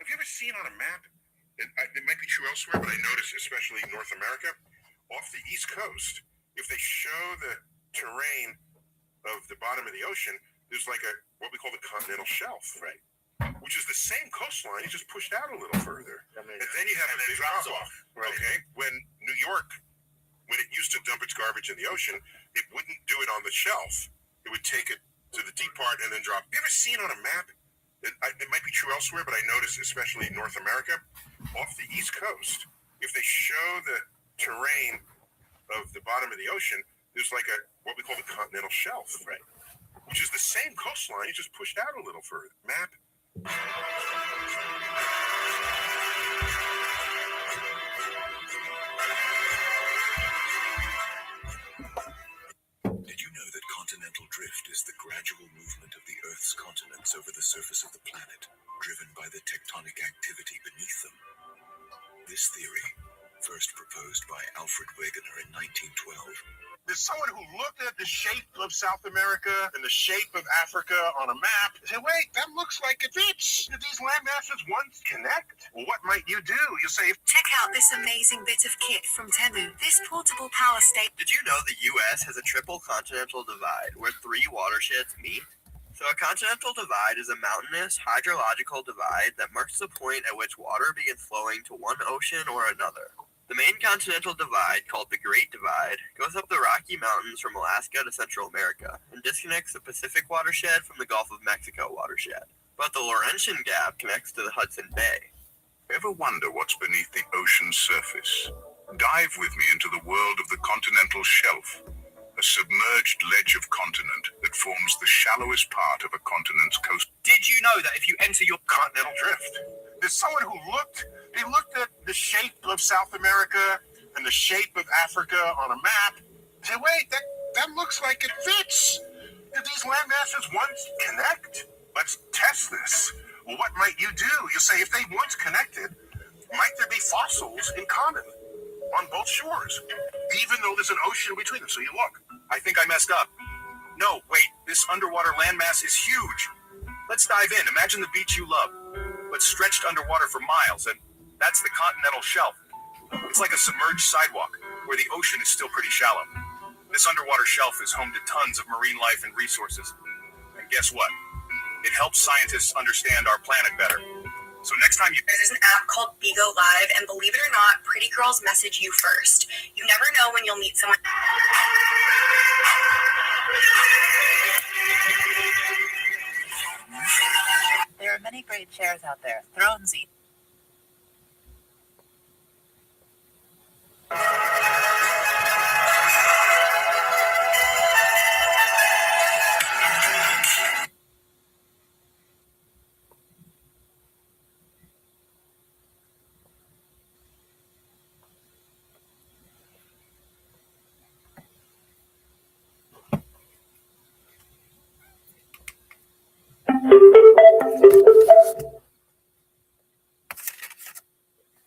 Have you ever seen on a map, it might be true elsewhere, but I noticed especially North America, off the East Coast, if they show the terrain of the bottom of the ocean, there's like what we call the continental shelf, right? Which is the same coastline, it's just pushed out a little further. And then you have a big drop off. Right. Okay? When New York, when it used to dump its garbage in the ocean, it wouldn't do it on the shelf. It would take it to the deep part and then drop. Have you ever seen on a map, it might be true elsewhere, but I noticed especially in North America, off the East Coast, if they show the terrain of the bottom of the ocean, there's like what we call the continental shelf, right? Which is the same coastline, it's just pushed out a little further. Map. Did you know that continental drift is the gradual movement of the Earth's continents over the surface of the planet, driven by the tectonic activity beneath them? This theory, first proposed by Alfred Wegener in 1912, There's someone who looked at the shape of South America and the shape of Africa on a map and said, wait, that looks like it fits. Did these land masses once connect? Well, what might you do? You say, check out this amazing bit of kit from Temu. This portable power station. Did you know the U.S. has a triple continental divide where 3 watersheds meet? So a continental divide is a mountainous hydrological divide that marks the point at which water begins flowing to one ocean or another. The main continental divide, called the Great Divide, goes up the Rocky Mountains from Alaska to Central America and disconnects the Pacific watershed from the Gulf of Mexico watershed. But the Laurentian Gap connects to the Hudson Bay. Ever wonder what's beneath the ocean's surface? Dive with me into the world of the continental shelf, a submerged ledge of continent that forms the shallowest part of a continent's coast. did you know that if you enter your continental drift, there's someone who looked at the shape of South America and the shape of Africa on a map and said, wait, that looks like it fits. Did these land masses once connect? Let's test this. Well, what might you do? You say, if they once connected, might there be fossils in common on both shores, even though there's an ocean between them? So you look. I think I messed up. No, wait, this underwater landmass is huge. Let's dive in. Imagine the beach you love, but stretched underwater for miles, and that's the continental shelf. It's like a submerged sidewalk, where the ocean is still pretty shallow. This underwater shelf is home to tons of marine life and resources. And guess what? It helps scientists understand our planet better. So next time you... There's an app called Bigo Live, and believe it or not, pretty girls message you first. You never know when you'll meet someone... many great chairs out there. Thronesy.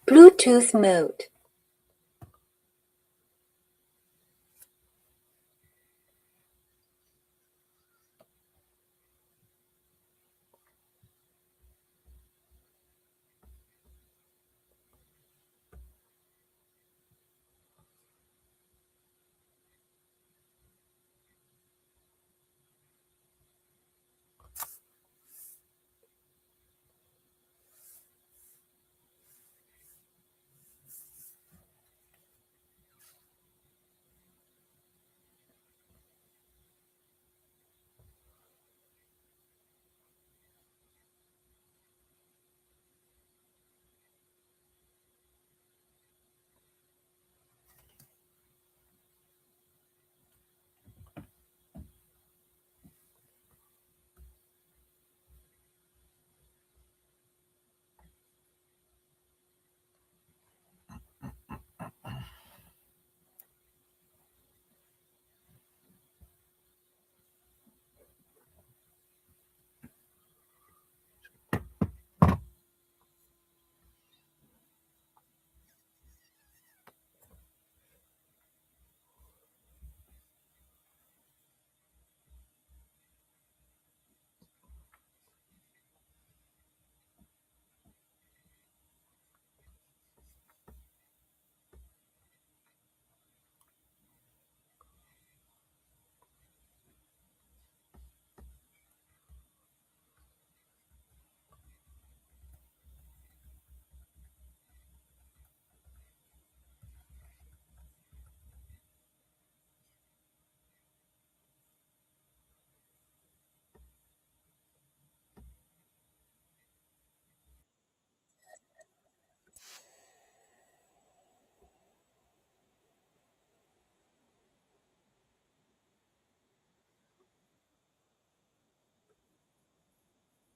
Bluetooth mode.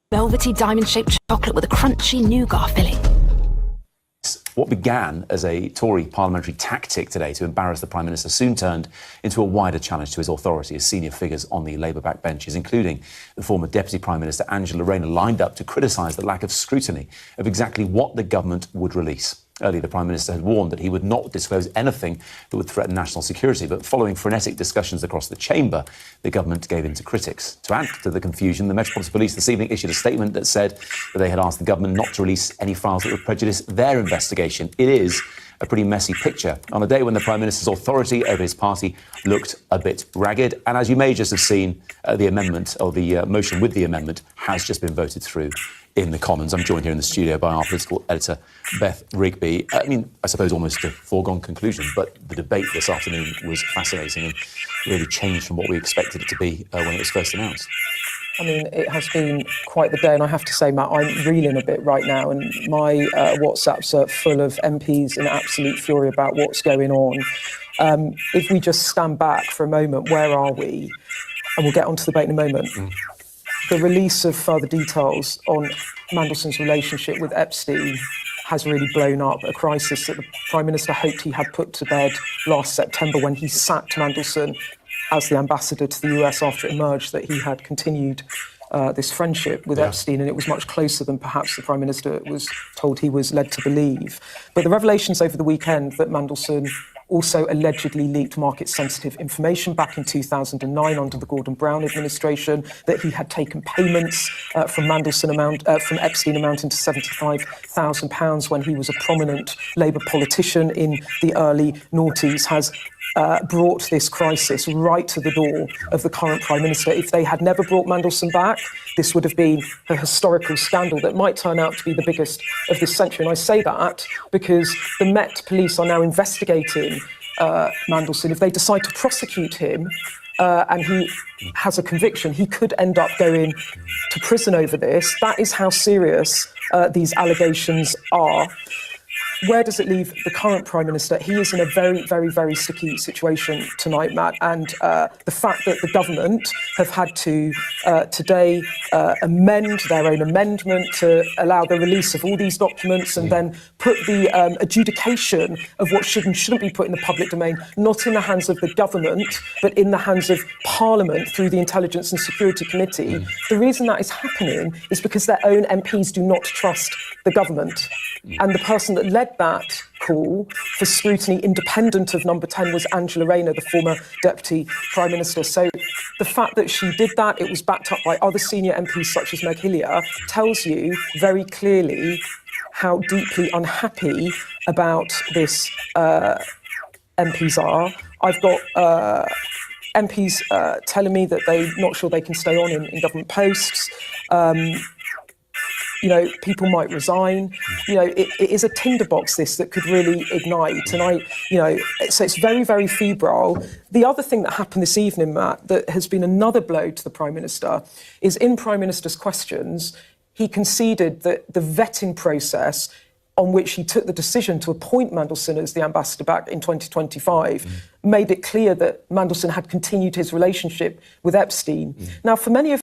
Velvety diamond-shaped chocolate with a crunchy nougat filling. What began as a Tory parliamentary tactic today to embarrass the Prime Minister soon turned into a wider challenge to his authority as senior figures on the Labour backbenches, including the former Deputy Prime Minister Angela Rayner, lined up to criticise the lack of scrutiny of exactly what the government would release. Earlier, the Prime Minister had warned that he would not disclose anything that would threaten national security, but following frenetic discussions across the chamber, the government gave in to critics. To add to the confusion, the Metropolitan Police this evening issued a statement that said that they had asked the government not to release any files that would prejudice their investigation. It is a pretty messy picture on a day when the Prime Minister's authority over his party looked a bit ragged. And as you may just have seen, the amendment, or the motion with the amendment, has just been voted through in the Commons. I'm joined here in the studio by our political editor, Beth Rigby. I suppose almost a foregone conclusion, but the debate this afternoon was fascinating and really changed from what we expected it to be when it was first announced. It has been quite the day, and I have to say, Matt, I'm reeling a bit right now, and my WhatsApps are full of MPs in absolute fury about what's going on. If we just stand back for a moment, where are we? And we'll get onto the debate in a moment. The release of further details on Mandelson's relationship with Epstein has really blown up a crisis that the Prime Minister hoped he had put to bed last September when he sacked Mandelson as the ambassador to the US after it emerged that he had continued this friendship with Epstein, and it was much closer than perhaps the Prime Minister was told he was led to believe. But the revelations over the weekend that Mandelson also allegedly leaked market-sensitive information back in 2009 under the Gordon Brown administration, that he had taken payments from Epstein amounting to £75,000 when he was a prominent Labour politician in the early noughties, has brought this crisis right to the door of the current Prime Minister. If they had never brought Mandelson back, this would have been a historical scandal that might turn out to be the biggest of this century. And I say that because the Met Police are now investigating Mandelson, if they decide to prosecute him and he has a conviction, he could end up going to prison over this. That is how serious these allegations are. Where does it leave the current Prime Minister? He is in a very, very, very sticky situation tonight, Matt. And the fact that the government have had to today amend their own amendment to allow the release of all these documents and then put the adjudication of what should and shouldn't be put in the public domain, not in the hands of the government, but in the hands of Parliament through the Intelligence and Security Committee. The reason that is happening is because their own MPs do not trust the government. And the person that led that call for scrutiny independent of number 10 was Angela Rayner, the former Deputy Prime Minister. So the fact that she did that, it was backed up by other senior MPs such as Meg Hillier, tells you very clearly how deeply unhappy about this MPs are. I've got MPs telling me that they're not sure they can stay on in government posts. You know, people might resign. You know, it is a tinderbox, this, that could really ignite. And so it's very, very febrile. The other thing that happened this evening, Matt, that has been another blow to the Prime Minister, is in Prime Minister's questions, he conceded that the vetting process on which he took the decision to appoint Mandelson as the ambassador back in 2025 made it clear that Mandelson had continued his relationship with Epstein. Now, for many of